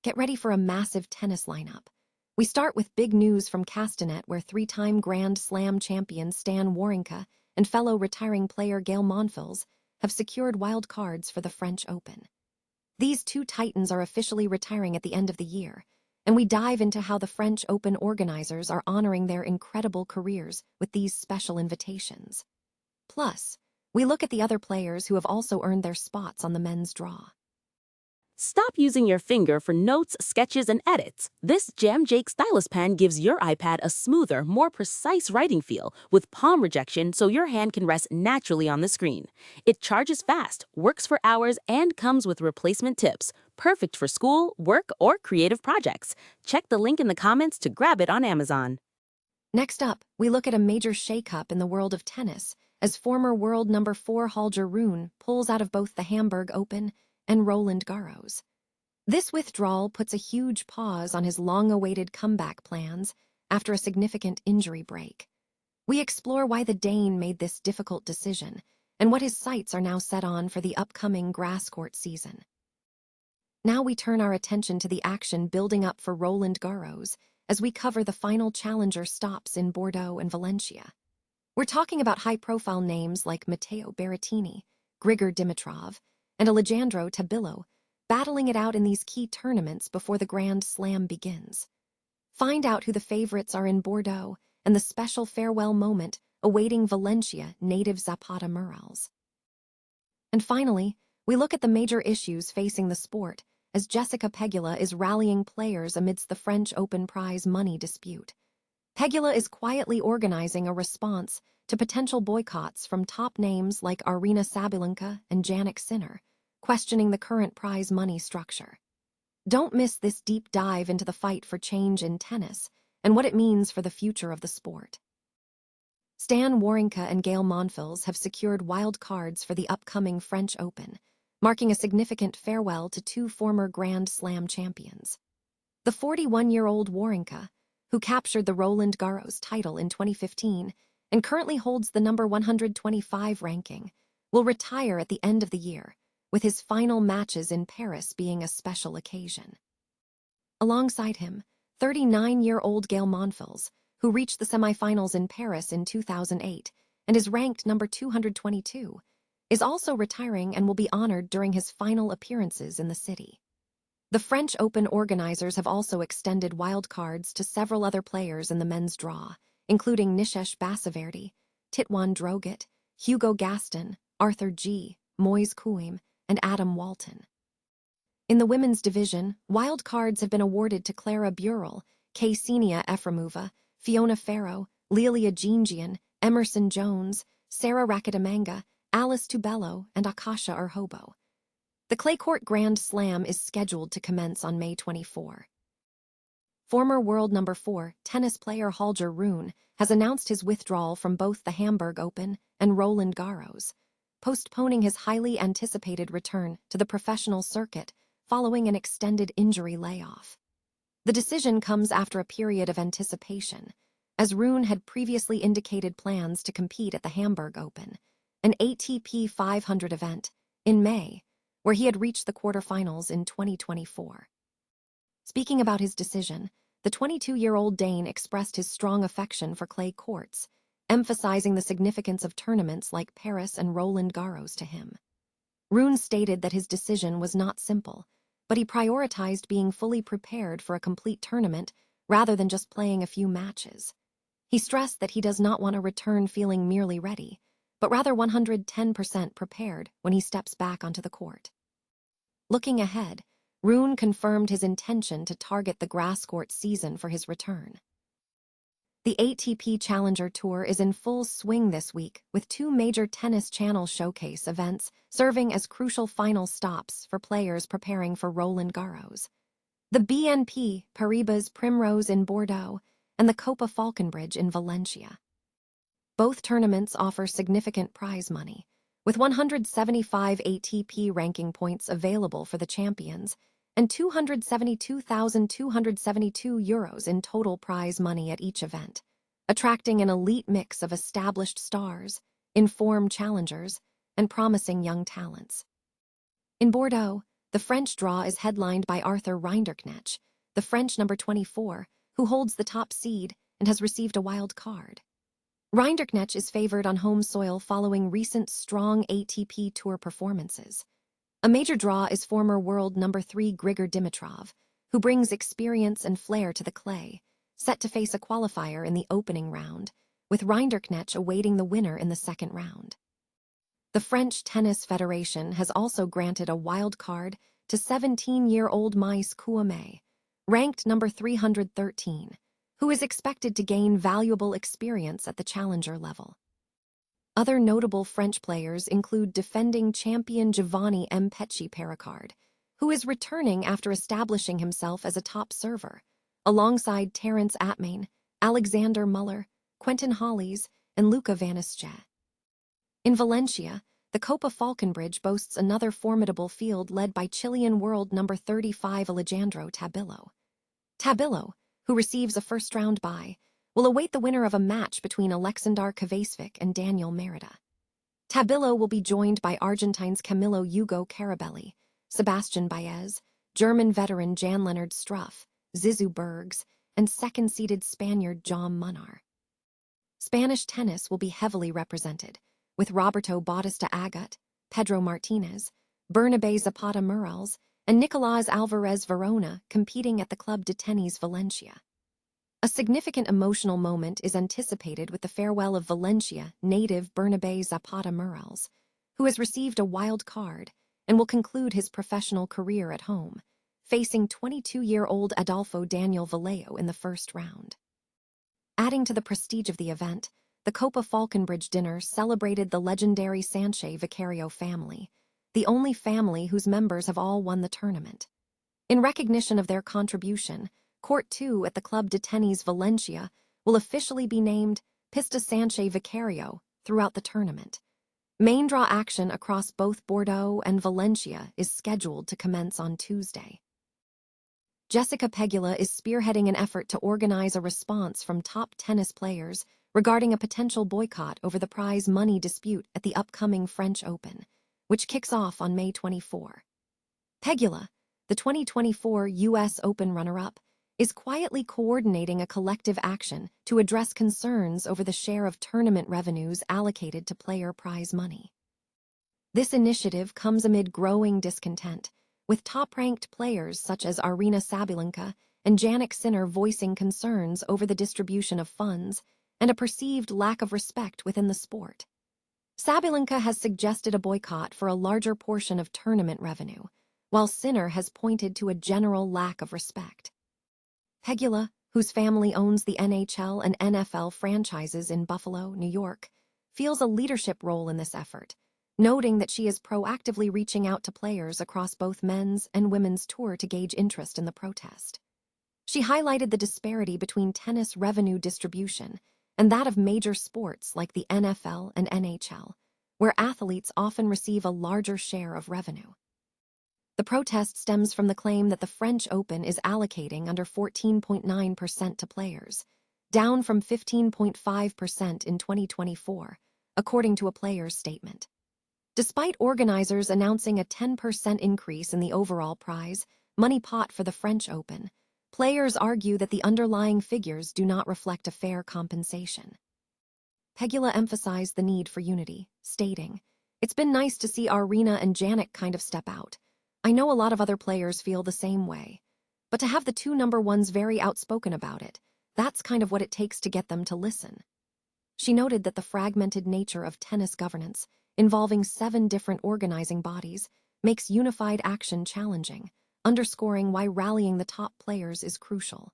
get ready for a massive tennis lineup. We start with big news from Castanet, where three-time Grand Slam champion Stan Wawrinka and fellow retiring player Gael Monfils have secured wild cards for the French Open. These two titans are officially retiring at the end of the year, and we dive into how the French Open organizers are honoring their incredible careers with these special invitations. Plus, we look at the other players who have also earned their spots on the men's draw. Stop using your finger for notes, sketches, and edits. This Jam Jake stylus pen gives your iPad a smoother, more precise writing feel with palm rejection so your hand can rest naturally on the screen. It charges fast, works for hours, and comes with replacement tips. Perfect for school, work, or creative projects. Check the link in the comments to grab it on Amazon. Next up, we look at a major shakeup in the world of tennis as former world number 4 Holger Rune pulls out of both the Hamburg Open and Roland Garros. This withdrawal puts a huge pause on his long-awaited comeback plans after a significant injury break. We explore why the Dane made this difficult decision and what his sights are now set on for the upcoming grass court season. Now we turn our attention to the action building up for Roland Garros as we cover the final challenger stops in Bordeaux and Valencia. We're talking about high-profile names like Matteo Berrettini, Grigor Dimitrov, and Alejandro Tabilo, battling it out in these key tournaments before the Grand Slam begins. Find out who the favorites are in Bordeaux and the special farewell moment awaiting Valencia native Zapata Miralles. And finally, we look at the major issues facing the sport as Jessica Pegula is rallying players amidst the French Open prize money dispute. Pegula is quietly organizing a response to potential boycotts from top names like Aryna Sabalenka and Jannik Sinner, questioning the current prize money structure. Don't miss this deep dive into the fight for change in tennis and what it means for the future of the sport. Stan Wawrinka and Gael Monfils have secured wild cards for the upcoming French Open, marking a significant farewell to two former Grand Slam champions. The 41-year-old Wawrinka, who captured the Roland Garros title in 2015 and currently holds the number 125 ranking, will retire at the end of the year, with his final matches in Paris being a special occasion. Alongside him, 39-year-old Gael Monfils, who reached the semifinals in Paris in 2008 and is ranked number 222, is also retiring and will be honored during his final appearances in the city. The French Open organizers have also extended wildcards to several other players in the men's draw, including Nishesh Basaverdi, Titouan Drogat, Hugo Gaston, Arthur G., Moise Kuim, and Adam Walton. In the women's division, wild cards have been awarded to Clara Burel, Ksenia Efremova, Fiona Ferro, Lelia Jeanjian, Emerson Jones, Sarah Rakitamanga, Alice Tubello, and Akasha Arhobo. The clay court Grand Slam is scheduled to commence on May 24. Former world number 4 tennis player Holger Rune has announced his withdrawal from both the Hamburg Open and Roland Garros, postponing his highly anticipated return to the professional circuit following an extended injury layoff. The decision comes after a period of anticipation, as Rune had previously indicated plans to compete at the Hamburg Open, an ATP 500 event, in May, where he had reached the quarterfinals in 2024. Speaking about his decision, the 22-year-old Dane expressed his strong affection for clay courts, emphasizing the significance of tournaments like Paris and Roland Garros to him. Rune stated that his decision was not simple, but he prioritized being fully prepared for a complete tournament rather than just playing a few matches. He stressed that he does not want to return feeling merely ready, but rather 110% prepared when he steps back onto the court. Looking ahead, Rune confirmed his intention to target the grass court season for his return. The ATP Challenger Tour is in full swing this week, with 2 major Tennis Channel showcase events serving as crucial final stops for players preparing for Roland Garros. The BNP Paribas Primrose in Bordeaux and the Copa Falconbridge in Valencia. Both tournaments offer significant prize money, with 175 ATP ranking points available for the champions and €272,272 in total prize money at each event, attracting an elite mix of established stars, informed challengers, and promising young talents. In Bordeaux, The French draw is headlined by Arthur Rinderknecht, the French number 24, who holds the top seed and has received a wild card. Rinderknecht is favored on home soil following recent strong ATP Tour performances. A major draw is former world number 3 Grigor Dimitrov, who brings experience and flair to the clay, set to face a qualifier in the opening round, with Rinderknecht awaiting the winner in the second round. The French Tennis Federation has also granted a wild card to 17-year-old Mais Kouame, ranked number 313, who is expected to gain valuable experience at the challenger level. Other notable French players include defending champion Giovanni Mpetshi Pericard, who is returning after establishing himself as a top server, alongside Terence Atmain, Alexander Muller, Quentin Hollies, and Luca Vanische. In Valencia, the Copa Falconbridge boasts another formidable field led by Chilean world number 35 Alejandro Tabillo. Tabillo, who receives a first-round bye, will await the winner of a match between Aleksandar Kvasvik and Daniel Merida. Tabillo will be joined by Argentine's Camilo Hugo Carabelli, Sebastian Baez, German veteran Jan-Lennard Struff, Zizou Bergs, and second-seeded Spaniard Jaume Munar. Spanish tennis will be heavily represented, with Roberto Bautista Agut, Pedro Martinez, Bernabe Zapata Murals, and Nicolás Alvarez Verona competing at the Club de Tenis Valencia. A significant emotional moment is anticipated with the farewell of Valencia native Bernabe Zapata Murals, who has received a wild card and will conclude his professional career at home, facing 22-year-old Adolfo Daniel Vallejo in the first round. Adding to the prestige of the event, the Copa Falconbridge dinner celebrated the legendary Sanchez Vicario family, the only family whose members have all won the tournament. In recognition of their contribution, Court 2 at the Club de Tenis Valencia will officially be named Pista Sanchez Vicario throughout the tournament. Main draw action across both Bordeaux and Valencia is scheduled to commence on Tuesday. Jessica Pegula is spearheading an effort to organize a response from top tennis players regarding a potential boycott over the prize money dispute at the upcoming French Open, which kicks off on May 24. Pegula, the 2024 U.S. Open runner-up, is quietly coordinating a collective action to address concerns over the share of tournament revenues allocated to player prize money. This initiative comes amid growing discontent, with top-ranked players such as Aryna Sabalenka and Jannik Sinner voicing concerns over the distribution of funds and a perceived lack of respect within the sport. Sabalenka has suggested a boycott for a larger portion of tournament revenue, while Sinner has pointed to a general lack of respect. Pegula, whose family owns the NHL and NFL franchises in Buffalo, New York, feels a leadership role in this effort, noting that she is proactively reaching out to players across both men's and women's tour to gauge interest in the protest. She highlighted the disparity between tennis revenue distribution and that of major sports like the NFL and NHL, where athletes often receive a larger share of revenue. The protest stems from the claim that the French Open is allocating under 14.9% to players, down from 15.5% in 2024, according to a player's statement. Despite organizers announcing a 10% increase in the overall prize money pot for the French Open, players argue that the underlying figures do not reflect a fair compensation. Pegula emphasized the need for unity, stating, "It's been nice to see Aryna and Jannik kind of step out. I know a lot of other players feel the same way. But to have the two number ones very outspoken about it, that's kind of what it takes to get them to listen." She noted that the fragmented nature of tennis governance, involving 7 different organizing bodies, makes unified action challenging, underscoring why rallying the top players is crucial.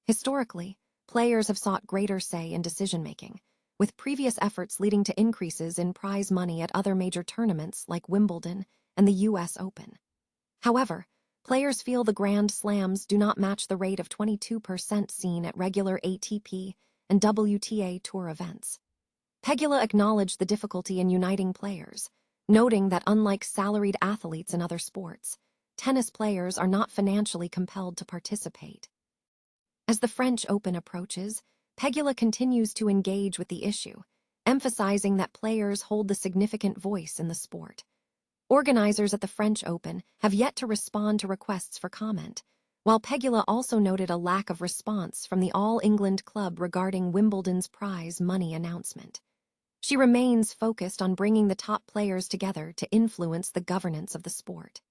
Historically, players have sought greater say in decision-making, with previous efforts leading to increases in prize money at other major tournaments like Wimbledon and the U.S. Open. However, players feel the Grand Slams do not match the rate of 22% seen at regular ATP and WTA Tour events. Pegula acknowledged the difficulty in uniting players, noting that unlike salaried athletes in other sports, tennis players are not financially compelled to participate. As the French Open approaches, Pegula continues to engage with the issue, emphasizing that players hold the significant voice in the sport. Organizers at the French Open have yet to respond to requests for comment, while Pegula also noted a lack of response from the All England Club regarding Wimbledon's prize money announcement. She remains focused on bringing the top players together to influence the governance of the sport.